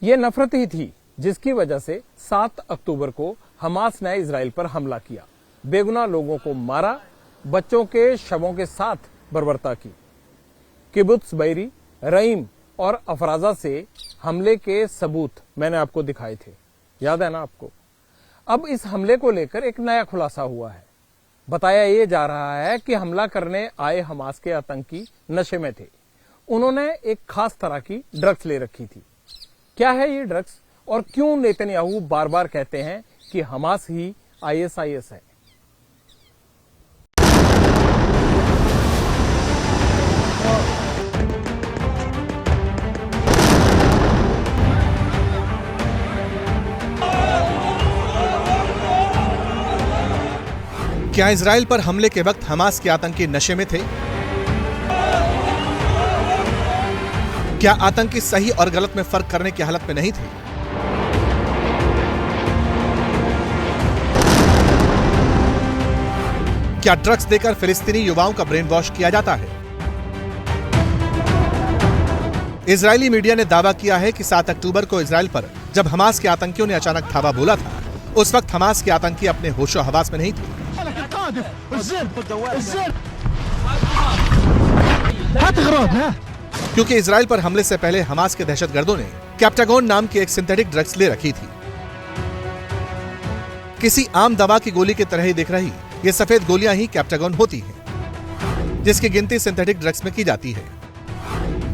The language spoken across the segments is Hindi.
ये नफरत ही थी जिसकी वजह से 7 अक्टूबर को हमास ने इजराइल पर हमला किया, बेगुनाह लोगों को मारा, बच्चों के शवों के साथ बर्बरता की। किबुत्स बैरी, रईम और अफराजा से हमले के सबूत मैंने आपको दिखाए थे, याद है ना आपको। अब इस हमले को लेकर एक नया खुलासा हुआ है। बताया ये जा रहा है कि हमला करने आए हमास के आतंकी नशे में थे। उन्होंने एक खास तरह की ड्रग्स ले रखी थी। क्या है ये ड्रग्स और क्यों नेतन्याहू बार बार कहते हैं कि हमास ही ISIS है? क्या इजराइल पर हमले के वक्त हमास के आतंकी नशे में थे? क्या आतंकी सही और गलत में फर्क करने की हालत में नहीं थे? क्या ड्रग्स देकर फिलिस्तीनी युवाओं का ब्रेन वॉश किया जाता है? इजरायली मीडिया ने दावा किया है कि 7 अक्टूबर को इजराइल पर जब हमास के आतंकियों ने अचानक धावा बोला था, उस वक्त हमास के आतंकी अपने होशो हवास में नहीं थे। क्योंकि इजराइल पर हमले से पहले हमास के दहशतगर्दों ने कैप्टागोन नाम की एक सिंथेटिक ड्रग्स ले रखी थी। किसी आम दवा की गोली की तरह ही दिख रही ये सफेद गोलियां ही कैप्टागोन होती हैं, जिसकी गिनती सिंथेटिक ड्रग्स में की जाती है।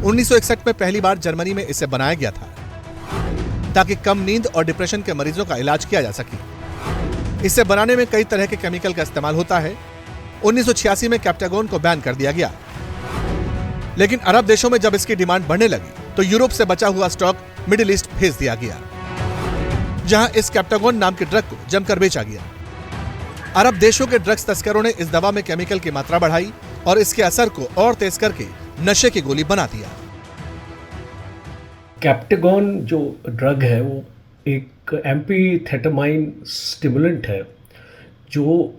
1961 में पहली बार जर्मनी में इसे बनाया गया था ताकि कम नींद और डिप्रेशन के मरीजों का इलाज किया जा सके। इसे बनाने में कई तरह के केमिकल का इस्तेमाल होता है। 1986 में कैप्टागोन को बैन कर दिया गया, लेकिन अरब देशों में जब इसकी डिमांड बढ़ने लगी तो यूरोप से बचा हुआ स्टॉक मिडिल ईस्ट भेज दिया गया, जहां इस कैप्टागोन नाम के ड्रग को जमकर बेचा गया। अरब देशों के ड्रग्स तस्करों ने इस दवा में केमिकल की मात्रा बढ़ाई और इसके असर को और तेज करके नशे की गोली बना दिया। कैप्टागोन जो ड्रग है वो एक एम्फीथेटामाइन स्टिमुलेंट है जो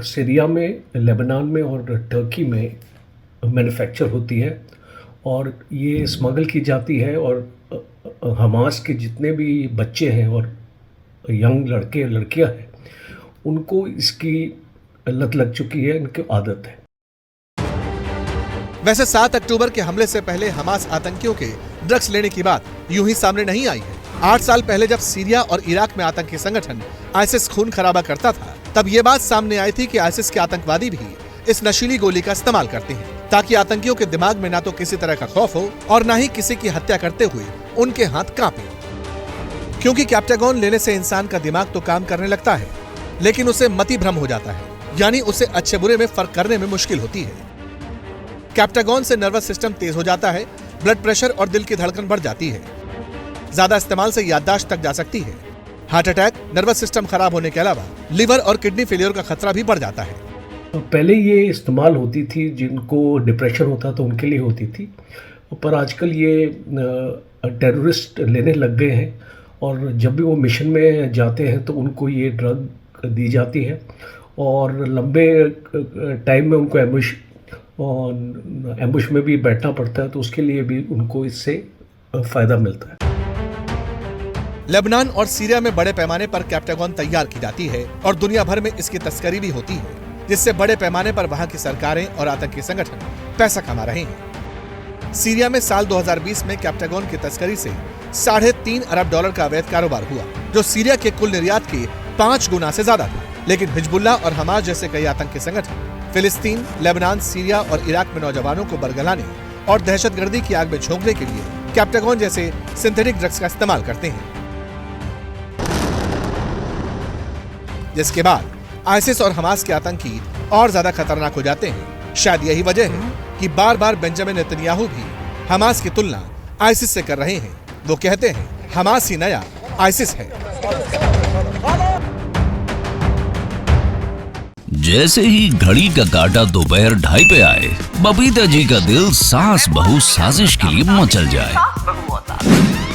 सीरिया में, लेबनान में और टर्की में मैन्युफैक्चर होती है और ये स्मगल की जाती है। और हमास के जितने भी बच्चे हैं और यंग लड़के लड़कियां हैं उनको इसकी लत लग चुकी है, इनकी आदत है। वैसे 7 अक्टूबर के हमले से पहले हमास आतंकियों के ड्रग्स लेने की बात यूं ही सामने नहीं आई है। 8 साल पहले जब सीरिया और इराक में आतंकी संगठन आईसिस खून खराबा करता था, तब ये बात सामने आई थी कि आईसिस के आतंकवादी भी इस नशीली गोली का इस्तेमाल करते हैं ताकि आतंकियों के दिमाग में ना तो किसी तरह का खौफ हो और ना ही किसी की हत्या करते हुए उनके हाथ कांपे। क्योंकि कैप्टागोन लेने से इंसान का दिमाग तो काम करने लगता है, लेकिन उसे मति भ्रम हो जाता है, यानी उसे अच्छे बुरे में फर्क करने में मुश्किल होती है। कैप्टागोन से नर्वस सिस्टम तेज हो जाता है, ब्लड प्रेशर और दिल की धड़कन बढ़ जाती है। ज्यादा इस्तेमाल से याददाश्त तक जा सकती है। हार्ट अटैक, नर्वस सिस्टम खराब होने के अलावा लिवर और किडनी फेलियर का खतरा भी बढ़ जाता है। पहले ये इस्तेमाल होती थी, जिनको डिप्रेशन होता तो उनके लिए होती थी, पर आजकल ये टेररिस्ट लेने लग गए हैं और जब भी वो मिशन में जाते हैं तो उनको ये ड्रग दी जाती है और लंबे टाइम में उनको एम्बुश में भी बैठना पड़ता है, तो उसके लिए भी उनको इससे फायदा मिलता है। लेबनान और सीरिया में बड़े पैमाने पर कैप्टागोन तैयार की जाती है और दुनिया भर में इसकी तस्करी भी होती है, जिससे बड़े पैमाने पर वहां की सरकारें और आतंकी संगठन पैसा कमा रहे हैं। सीरिया में साल 2020 में कैप्टागोन की तस्करी से $3.5 अरब का अवैध कारोबार हुआ, जो सीरिया के कुल निर्यात के 5 गुना से ज्यादा था। लेकिन हिजबुल्लाह और हमास जैसे कई आतंकी संगठन फिलिस्तीन, लेबनान, सीरिया और इराक में नौजवानों को बरगलाने और दहशतगर्दी की आग में झोंकने के लिए कैप्टागोन जैसे सिंथेटिक ड्रग्स का इस्तेमाल करते हैं, जिसके बाद आईसिस और हमास के आतंकी और ज्यादा खतरनाक हो जाते हैं। शायद यही वजह है कि बार बार बेंजामिन नेतन्याहू भी हमास की तुलना आईसिस से कर रहे हैं। वो कहते हैं हमास ही नया आईसिस है। जैसे ही घड़ी का काटा दोपहर 2:30 पे आए, बबीता जी का दिल सास बहू साजिश के लिए मचल जाए।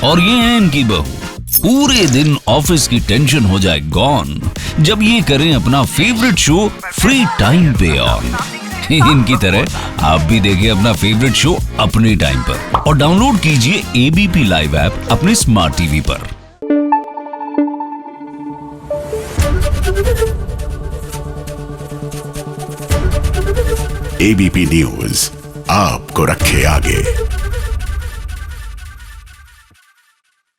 और ये है इनकी बहू, पूरे दिन ऑफिस की टेंशन हो जाए गॉन जब ये करें अपना फेवरेट शो फ्री टाइम पे ऑन। इनकी तरह आप भी देखिए अपना फेवरेट शो अपने टाइम पर और डाउनलोड कीजिए एबीपी लाइव ऐप अपने स्मार्ट टीवी पर। एबीपी न्यूज आपको रखे आगे।